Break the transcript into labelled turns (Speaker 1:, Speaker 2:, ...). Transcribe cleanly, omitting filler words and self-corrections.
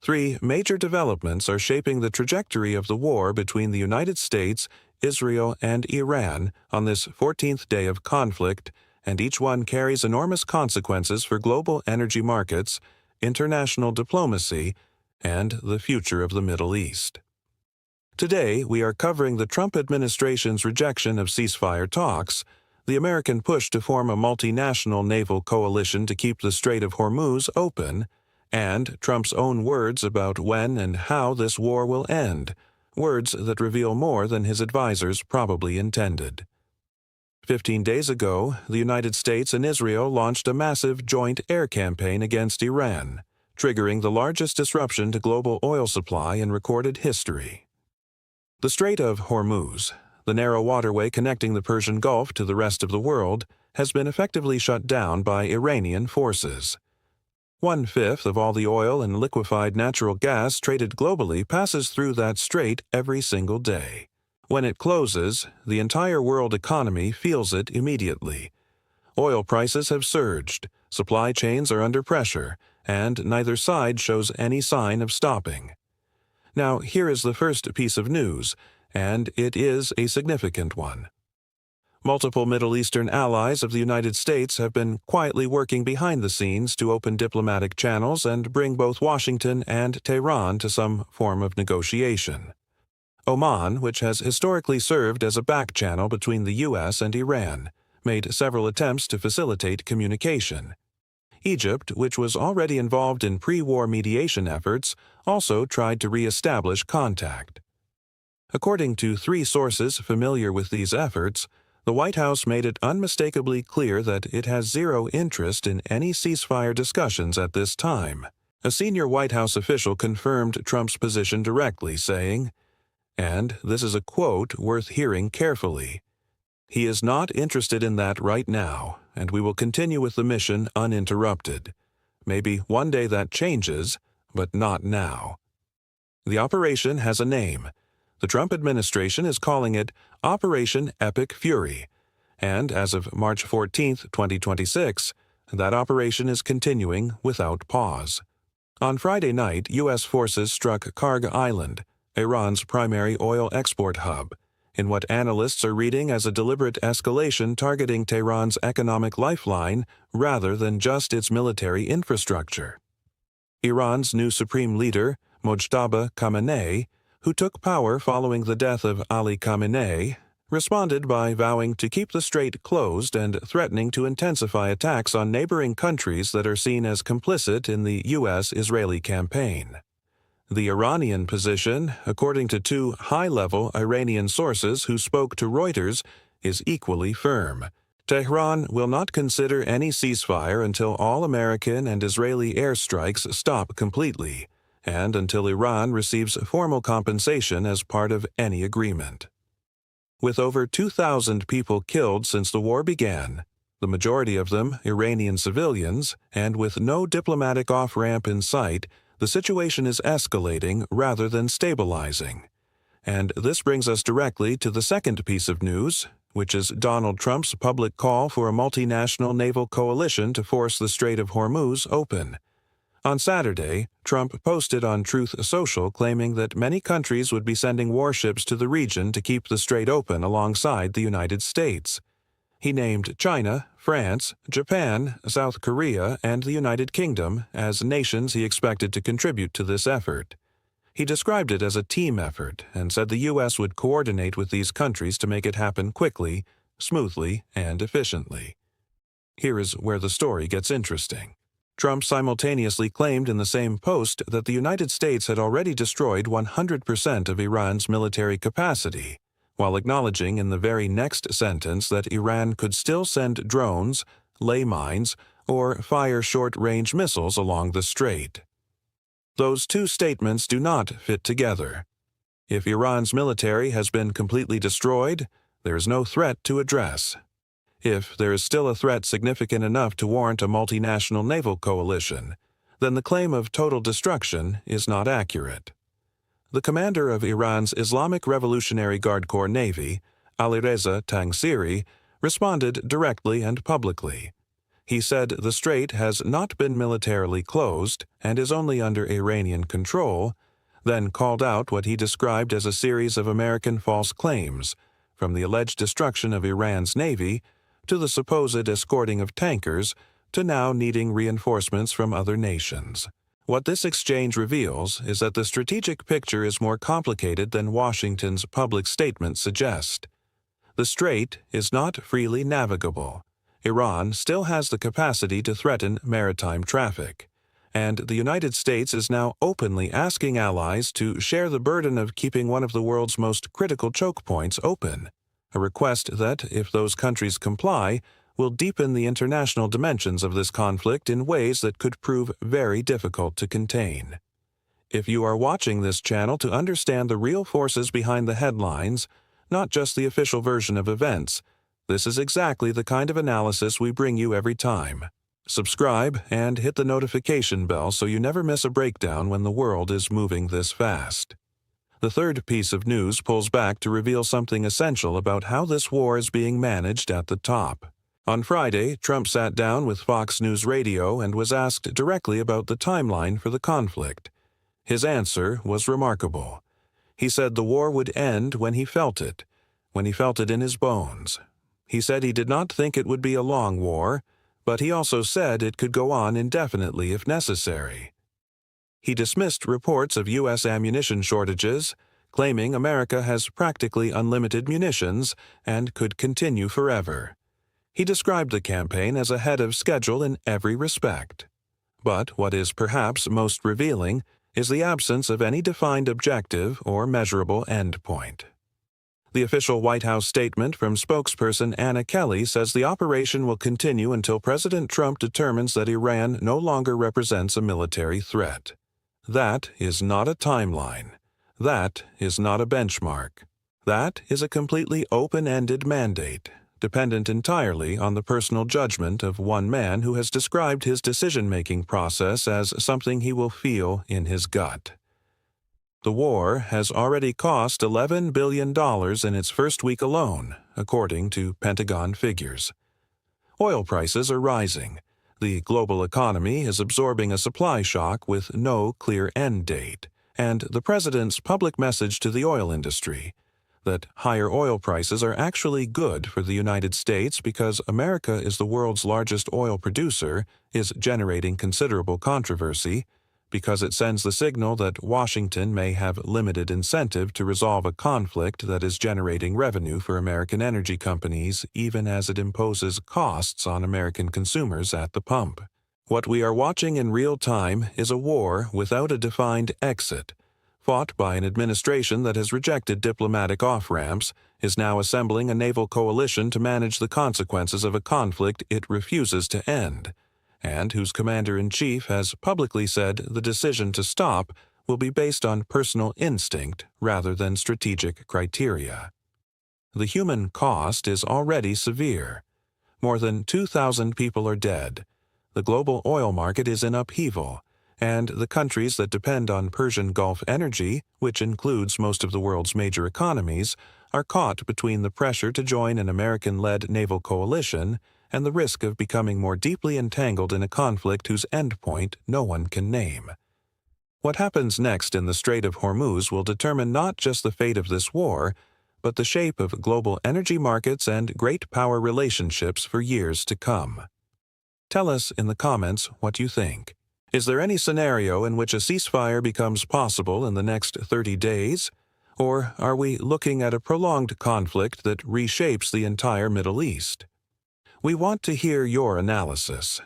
Speaker 1: Three major developments are shaping the trajectory of the war between the United States, Israel, and Iran on this 14th day of conflict, and each one carries enormous consequences for global energy markets, international diplomacy, and the future of the Middle East. Today, we are covering the Trump administration's rejection of ceasefire talks, the American push to form a multinational naval coalition to keep the Strait of Hormuz open, and Trump's own words about when and how this war will end, words that reveal more than his advisers probably intended. 15 days ago, the United States and Israel launched a massive joint air campaign against Iran, triggering the largest disruption to global oil supply in recorded history. The Strait of Hormuz, the narrow waterway connecting the Persian Gulf to the rest of the world, has been effectively shut down by Iranian forces. 1/5 of all the oil and liquefied natural gas traded globally passes through that strait every single day. When it closes, the entire world economy feels it immediately. Oil prices have surged, supply chains are under pressure, and neither side shows any sign of stopping. Now, here is the first piece of news, and it is a significant one. Multiple Middle Eastern allies of the United States have been quietly working behind the scenes to open diplomatic channels and bring both Washington and Tehran to some form of negotiation. Oman, which has historically served as a back channel between the U.S. and Iran, made several attempts to facilitate communication. Egypt, which was already involved in pre-war mediation efforts, also tried to re-establish contact. According to three sources familiar with these efforts, the White House made it unmistakably clear that it has zero interest in any ceasefire discussions at this time. A senior White House official confirmed Trump's position directly, saying, and this is a quote worth hearing carefully, "He is not interested in that right now, and we will continue with the mission uninterrupted. Maybe one day that changes, but not now." The operation has a name. The Trump administration is calling it Operation Epic Fury, and as of March 14, 2026, that operation is continuing without pause. On Friday night, U.S. forces struck Karg Island, Iran's primary oil export hub, in what analysts are reading as a deliberate escalation targeting Tehran's economic lifeline rather than just its military infrastructure. Iran's new supreme leader, Mojtaba Khamenei, who took power following the death of Ali Khamenei, responded by vowing to keep the strait closed and threatening to intensify attacks on neighboring countries that are seen as complicit in the U.S.-Israeli campaign. The Iranian position, according to two high-level Iranian sources who spoke to Reuters, is equally firm. Tehran will not consider any ceasefire until all American and Israeli airstrikes stop completely, and until Iran receives formal compensation as part of any agreement. With over 2,000 people killed since the war began, the majority of them Iranian civilians, and with no diplomatic off-ramp in sight, the situation is escalating rather than stabilizing. And this brings us directly to the second piece of news, which is Donald Trump's public call for a multinational naval coalition to force the Strait of Hormuz open. On Saturday, Trump posted on Truth Social claiming that many countries would be sending warships to the region to keep the strait open alongside the United States. He named China, France, Japan, South Korea, and the United Kingdom as nations he expected to contribute to this effort. He described it as a team effort and said the U.S. would coordinate with these countries to make it happen quickly, smoothly, and efficiently. Here is where the story gets interesting. Trump simultaneously claimed in the same post that the United States had already destroyed 100% of Iran's military capacity, while acknowledging in the very next sentence that Iran could still send drones, lay mines, or fire short-range missiles along the strait. Those two statements do not fit together. If Iran's military has been completely destroyed, there is no threat to address. If there is still a threat significant enough to warrant a multinational naval coalition, then the claim of total destruction is not accurate. The commander of Iran's Islamic Revolutionary Guard Corps Navy, Alireza Tangsiri, responded directly and publicly. He said the strait has not been militarily closed and is only under Iranian control, then called out what he described as a series of American false claims, from the alleged destruction of Iran's navy to the supposed escorting of tankers to now needing reinforcements from other nations. What this exchange reveals is that the strategic picture is more complicated than Washington's public statements suggest. The strait is not freely navigable. Iran still has the capacity to threaten maritime traffic, and the United States is now openly asking allies to share the burden of keeping one of the world's most critical choke points open, a request that, if those countries comply, will deepen the international dimensions of this conflict in ways that could prove very difficult to contain. If you are watching this channel to understand the real forces behind the headlines, not just the official version of events, this is exactly the kind of analysis we bring you every time. Subscribe and hit the notification bell so you never miss a breakdown when the world is moving this fast. The third piece of news pulls back to reveal something essential about how this war is being managed at the top. On Friday, Trump sat down with Fox News Radio and was asked directly about the timeline for the conflict. His answer was remarkable. He said the war would end when he felt it in his bones. He said he did not think it would be a long war, but he also said it could go on indefinitely if necessary. He dismissed reports of U.S. ammunition shortages, claiming America has practically unlimited munitions and could continue forever. He described the campaign as ahead of schedule in every respect. But what is perhaps most revealing is the absence of any defined objective or measurable endpoint. The official White House statement from spokesperson Anna Kelly says the operation will continue until President Trump determines that Iran no longer represents a military threat. That is not a timeline. That is not a benchmark. That is a completely open-ended mandate, dependent entirely on the personal judgment of one man who has described his decision-making process as something he will feel in his gut. The war has already cost $11 billion in its first week alone, according to Pentagon figures. Oil prices are rising. The global economy is absorbing a supply shock with no clear end date, and the president's public message to the oil industry, that higher oil prices are actually good for the United States because America is the world's largest oil producer, is generating considerable controversy, because it sends the signal that Washington may have limited incentive to resolve a conflict that is generating revenue for American energy companies even as it imposes costs on American consumers at the pump. What we are watching in real time is a war without a defined exit, fought by an administration that has rejected diplomatic off-ramps, is now assembling a naval coalition to manage the consequences of a conflict it refuses to end, and whose commander-in-chief has publicly said the decision to stop will be based on personal instinct rather than strategic criteria. The human cost is already severe. More than 2,000 people are dead. The global oil market is in upheaval, and the countries that depend on Persian Gulf energy, which includes most of the world's major economies, are caught between the pressure to join an American-led naval coalition and the risk of becoming more deeply entangled in a conflict whose endpoint no one can name. What happens next in the Strait of Hormuz will determine not just the fate of this war, but the shape of global energy markets and great power relationships for years to come. Tell us in the comments what you think. Is there any scenario in which a ceasefire becomes possible in the next 30 days? Or are we looking at a prolonged conflict that reshapes the entire Middle East? We want to hear your analysis.